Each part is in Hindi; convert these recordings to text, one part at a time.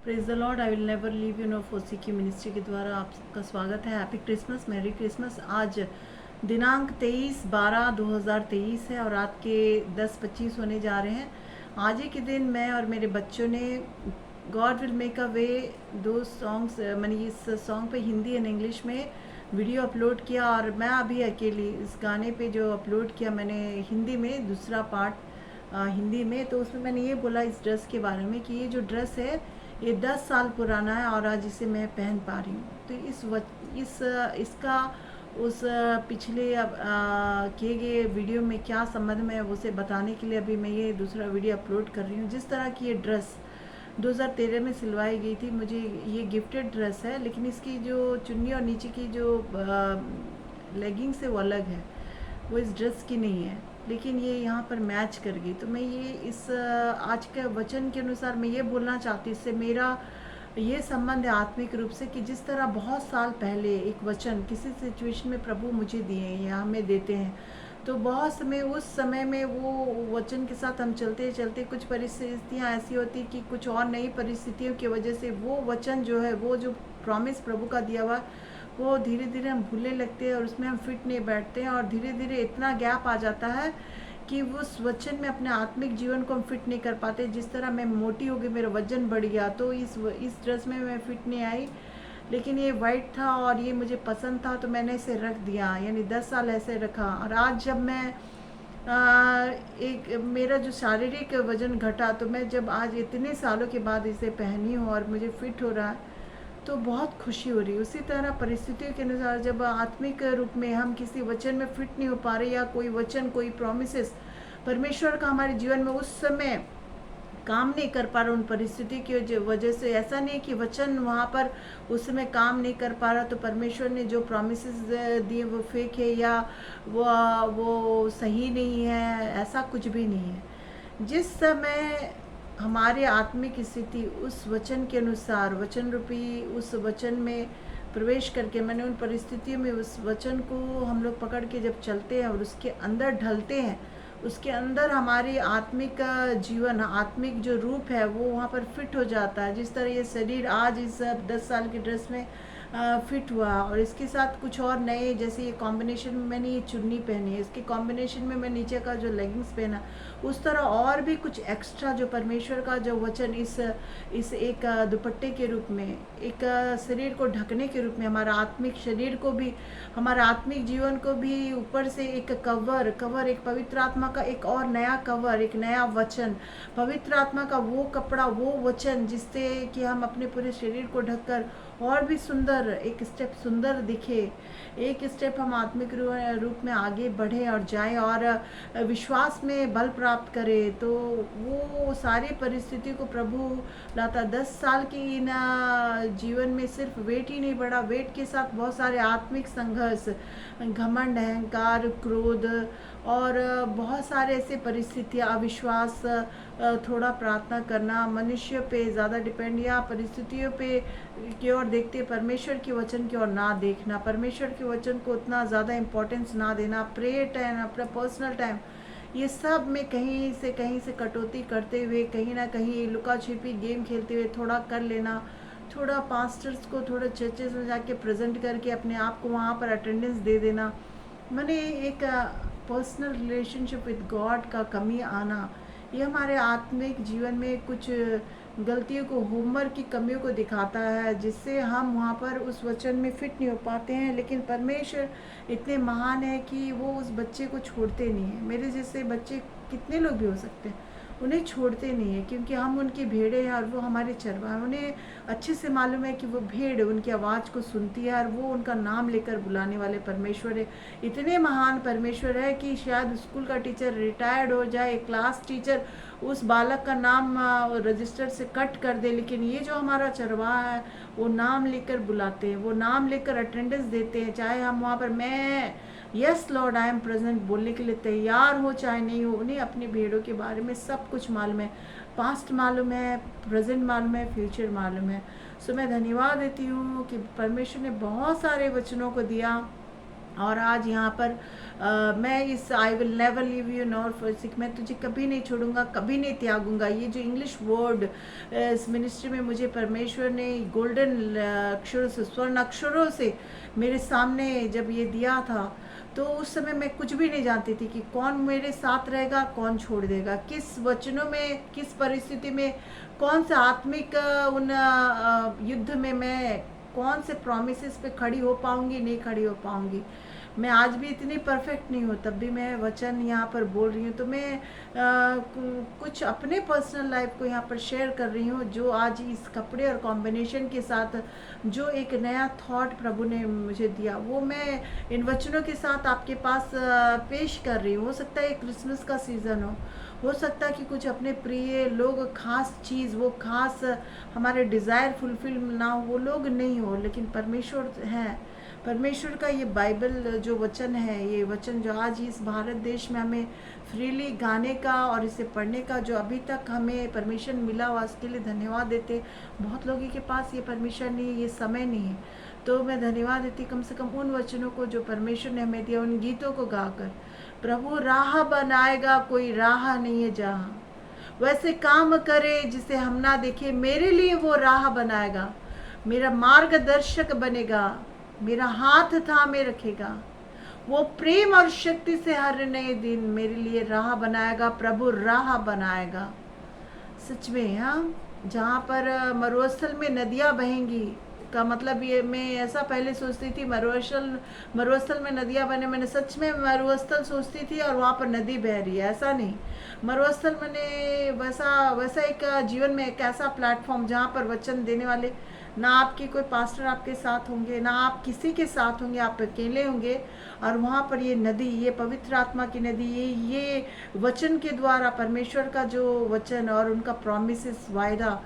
Praise the Lord. I will never leave you know foci की मिनिस्ट्री के द्वारा आपका स्वागत है। Happy Christmas, merry Christmas. आज दिनांक 23/12/2023 है और रात के 10:25 होने जा रहे हैं। आज ही के दिन मैं और मेरे बच्चों ने गॉड विल मेक अ वे दो सॉन्ग्स, मैंने इस सॉन्ग पे हिंदी एंड इंग्लिश में वीडियो अपलोड किया और मैं अभी अकेली इस गाने पे जो अपलोड किया मैंने हिंदी में, दूसरा पार्ट हिंदी में। तो उसमें मैंने ये बोला इस ड्रेस के बारे में कि ये जो ड्रेस है ये 10 साल पुराना है और आज इसे मैं पहन पा रही हूँ। तो इसका उस पिछले किए गए वीडियो में क्या संबंध में है उसे बताने के लिए अभी मैं ये दूसरा वीडियो अपलोड कर रही हूँ। जिस तरह की ये ड्रेस 2013 में सिलवाई गई थी, मुझे ये गिफ्टेड ड्रेस है, लेकिन इसकी जो चुन्नी और नीचे की जो लेगिंग्स है वो अलग है, वो इस ड्रेस की नहीं है, लेकिन ये यहाँ पर मैच कर गई। तो मैं ये इस आज के वचन के अनुसार मैं ये बोलना चाहती, इससे मेरा ये संबंध है आत्मिक रूप से कि जिस तरह बहुत साल पहले एक वचन किसी सिचुएशन में प्रभु मुझे दिए हैं या हमें देते हैं, तो बहुत समय उस समय में वो वचन के साथ हम चलते चलते कुछ परिस्थितियाँ ऐसी होती कि कुछ और नई परिस्थितियों की वजह से वो वचन जो है, वो जो प्रॉमिस प्रभु का दिया हुआ, वो धीरे धीरे हम भूलने लगते हैं और उसमें हम फिट नहीं बैठते हैं और धीरे धीरे इतना गैप आ जाता है कि उस वचन में अपने आत्मिक जीवन को हम फिट नहीं कर पाते। जिस तरह मैं मोटी हो गई, मेरा वजन बढ़ गया, तो इस ड्रेस में मैं फिट नहीं आई, लेकिन ये वाइट था और ये मुझे पसंद था तो मैंने इसे रख दिया, यानी 10 साल ऐसे रखा। और आज जब मैं एक मेरा जो शारीरिक वजन घटा, तो मैं जब आज इतने सालों के बाद इसे पहनी हूँ और मुझे फिट हो रहा है तो बहुत खुशी हो रही है। उसी तरह परिस्थितियों के अनुसार जब आत्मिक रूप में हम किसी वचन में फिट नहीं हो पा रहे या कोई वचन, कोई प्रोमिसेस परमेश्वर का हमारे जीवन में उस समय काम नहीं कर पा रहा, उन परिस्थिति की वजह से, ऐसा नहीं कि वचन वहाँ पर उस समय काम नहीं कर पा रहा तो परमेश्वर ने जो प्रोमिसेस दिए वो फेक है या वो सही नहीं है, ऐसा कुछ भी नहीं है। जिस समय हमारे आत्मिक स्थिति उस वचन के अनुसार, वचन रूपी उस वचन में प्रवेश करके, मैंने उन परिस्थितियों में उस वचन को हम लोग पकड़ के जब चलते हैं और उसके अंदर ढलते हैं, उसके अंदर हमारी आत्मिक जीवन, आत्मिक जो रूप है वो वहाँ पर फिट हो जाता है। जिस तरह ये शरीर आज इस 10 साल की ड्रेस में फिट हुआ और इसके साथ कुछ और नए, जैसे ये कॉम्बिनेशन में मैंने ये चुन्नी पहनी है, इसके कॉम्बिनेशन में मैं नीचे का जो लेगिंग्स पहना, उस तरह और भी कुछ एक्स्ट्रा जो परमेश्वर का जो वचन इस एक दुपट्टे के रूप में, एक शरीर को ढकने के रूप में, हमारा आत्मिक शरीर को भी, हमारा आत्मिक जीवन को भी ऊपर से एक कवर, एक पवित्र आत्मा का एक और नया कवर, एक नया वचन, पवित्र आत्मा का वो कपड़ा, वो वचन जिससे कि हम अपने पूरे शरीर को ढककर और भी सुंदर, एक स्टेप सुंदर दिखे, एक स्टेप हम आत्मिक रूप में आगे बढ़े और जाए और विश्वास में बल प्राप्त करें। तो वो सारी परिस्थिति को प्रभु लाता। 10 साल की इन जीवन में सिर्फ वेट ही नहीं बढ़ा, वेट के साथ बहुत सारे आत्मिक संघर्ष, घमंड, अहंकार, क्रोध और बहुत सारे ऐसे परिस्थितियाँ, अविश्वास, थोड़ा प्रार्थना करना, मनुष्य पे ज़्यादा डिपेंड या परिस्थितियों पे की ओर देखते परमेश्वर के वचन की ओर ना देखना, परमेश्वर के वचन को उतना ज़्यादा इम्पोर्टेंस ना देना, प्रेयर टाइम, अपना पर्सनल टाइम, ये सब में कहीं से कटौती करते हुए, कहीं ना कहीं लुका छिपी गेम खेलते हुए थोड़ा कर लेना, थोड़ा पास्टर्स को, थोड़ा चर्चेस में जाके प्रेजेंट करके अपने आप को वहाँ पर अटेंडेंस दे देना, मैंने एक पर्सनल रिलेशनशिप विद गॉड का कमी आना, ये हमारे आत्मिक जीवन में कुछ गलतियों को, होमवर्क की कमियों को दिखाता है, जिससे हम वहाँ पर उस वचन में फिट नहीं हो पाते हैं। लेकिन परमेश्वर इतने महान है कि वो उस बच्चे को छोड़ते नहीं है। मेरे जैसे बच्चे कितने लोग भी हो सकते हैं, उन्हें छोड़ते नहीं है, क्योंकि हम उनकी भेड़े हैं और वो हमारे चरवाहे हैं। उन्हें अच्छे से मालूम है कि वो भेड़ उनकी आवाज़ को सुनती है और वो उनका नाम लेकर बुलाने वाले परमेश्वर है। इतने महान परमेश्वर है कि शायद स्कूल का टीचर रिटायर्ड हो जाए, क्लास टीचर उस बालक का नाम रजिस्टर से कट कर दे, लेकिन ये जो हमारा चरवाहा है वो नाम लेकर बुलाते हैं, वो नाम लेकर अटेंडेंस देते हैं, चाहे हम वहाँ पर मैं yes Lord I am present बोलने के लिए तैयार हो चाहे नहीं हो। उन्हें अपनी भेड़ों के बारे में सब कुछ मालूम है, पास्ट मालूम है, प्रेजेंट मालूम है, फ्यूचर मालूम है। सो मैं धन्यवाद देती हूँ कि परमेश्वर ने बहुत सारे वचनों को दिया और आज यहाँ पर मैं इस I will never leave you nor forsake, मैं तुझे कभी नहीं छोड़ूंगा, कभी नहीं त्यागूंगा, ये जो इंग्लिश वर्ड इस मिनिस्ट्री में मुझे परमेश्वर ने गोल्डन अक्षरों से, स्वर्ण अक्षरों से मेरे सामने जब ये दिया था, तो उस समय मैं कुछ भी नहीं जानती थी कि कौन मेरे साथ रहेगा, कौन छोड़ देगा, किस वचनों में, किस परिस्थिति में, कौन सा आत्मिक उन युद्ध में मैं कौन से प्रॉमिसेस पे खड़ी हो पाऊंगी, नहीं खड़ी हो पाऊंगी। मैं आज भी इतनी परफेक्ट नहीं हूँ, तब भी मैं वचन यहाँ पर बोल रही हूँ, तो मैं कुछ अपने पर्सनल लाइफ को यहाँ पर शेयर कर रही हूँ, जो आज इस कपड़े और कॉम्बिनेशन के साथ जो एक नया थॉट प्रभु ने मुझे दिया, वो मैं इन वचनों के साथ आपके पास पेश कर रही हूँ। हो सकता है क्रिसमस का सीज़न हो सकता है कि कुछ अपने प्रिय लोग, खास चीज़, वो खास हमारे डिज़ायर फुलफिल ना हो, वो लोग नहीं हो, लेकिन परमेश्वर हैं। परमेश्वर का ये बाइबल जो वचन है, ये वचन जो आज इस भारत देश में हमें फ्रीली गाने का और इसे पढ़ने का जो अभी तक हमें परमिशन मिला हुआ, उसके लिए धन्यवाद देते। बहुत लोगों के पास ये परमिशन नहीं है, ये समय नहीं है, तो मैं धन्यवाद देती कम से कम उन वचनों को जो परमेश्वर ने हमें दिया, उन गीतों को गाकर। प्रभु राह बनाएगा, कोई राह नहीं है जहाँ, वैसे काम करे जिसे हम ना देखे, मेरे लिए वो राह बनाएगा, मेरा मार्गदर्शक बनेगा, मेरा हाथ थामे रखेगा, वो प्रेम और शक्ति से हर नए दिन मेरे लिए राह बनाएगा। प्रभु राह बनाएगा सच में। हाँ, जहाँ पर मरुस्थल में नदियाँ बहेंगी का मतलब, ये मैं ऐसा पहले सोचती थी मरुस्थल में नदियाँ बने, मैंने सच में मरुस्थल सोचती थी और वहाँ पर नदी बह रही है, ऐसा नहीं। मरुस्थल मैंने वैसा एक जीवन में एक ऐसा प्लेटफॉर्म जहाँ पर वचन देने वाले, ना आपके कोई पास्टर आपके साथ होंगे, ना आप किसी के साथ होंगे, आप अकेले होंगे, और वहाँ पर ये नदी, ये पवित्र आत्मा की नदी, ये वचन के द्वारा परमेश्वर का जो वचन और उनका प्रॉमिसेस, वायदा,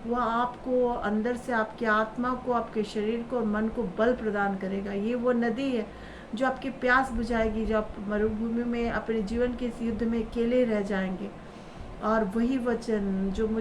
वह आपको अंदर से, आपकी आत्मा को, आपके शरीर को और मन को बल प्रदान करेगा। ये वो नदी है जो आपकी प्यास बुझाएगी, जो आप मरुभूमि में अपने जीवन के इस युद्ध में अकेले रह जाएंगे। और वही वचन जो